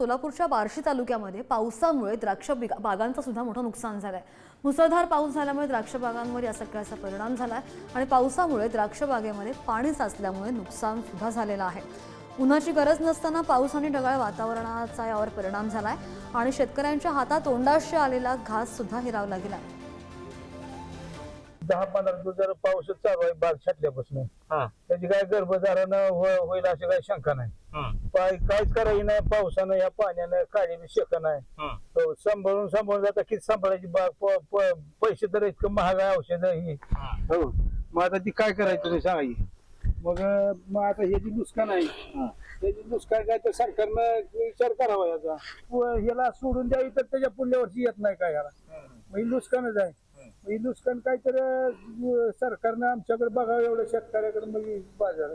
सोलापूरच्या बार्शी तालुक्यामध्ये पावसामुळे द्राक्ष बागांचं सुद्धा मोठं नुकसान झालंय। मुसळधार पाऊस झाल्यामुळे द्राक्ष बागांवर या सगळ्याचा परिणाम झालाय आणि पावसामुळे द्राक्ष बागेमध्ये पाणी साचल्यामुळे नुकसान सुद्धा झालेलं आहे। उन्हाची गरज नसताना पाऊस आणि ढगाळ वातावरणाचा यावर परिणाम झालाय आणि शेतकऱ्यांच्या हातात तोंडाशी आलेला घास सुद्धा हिरावला गेलाय। 10-15 दिवस जर पाऊस चालू आहे बाग छाटल्यापासून त्याची काय गर्भधारणा होईल अशी काही शंका नाही। काहीच करायची नाही पावसानं या पाण्यानं काळी शेक नाही। सांभाळून जाता किती सांभाळायची बाग पैसे तर इतकं महाग आहे औषध ही हो मग आता ती काय करायचं तुम्ही सांगायची मग आता हे जी नुकसान आहे त्याची नुकसान काय तर सरकारनं विचार करावा याचा ह्याला सोडून द्यावी तर त्याच्या पुढल्या वर्षी येत नाही काय याला मग नुकसानच आहे। ही नुकसान काय तर सरकारनं आमच्याकडे बघावं एवढं शेतकऱ्याकडे मग बाजार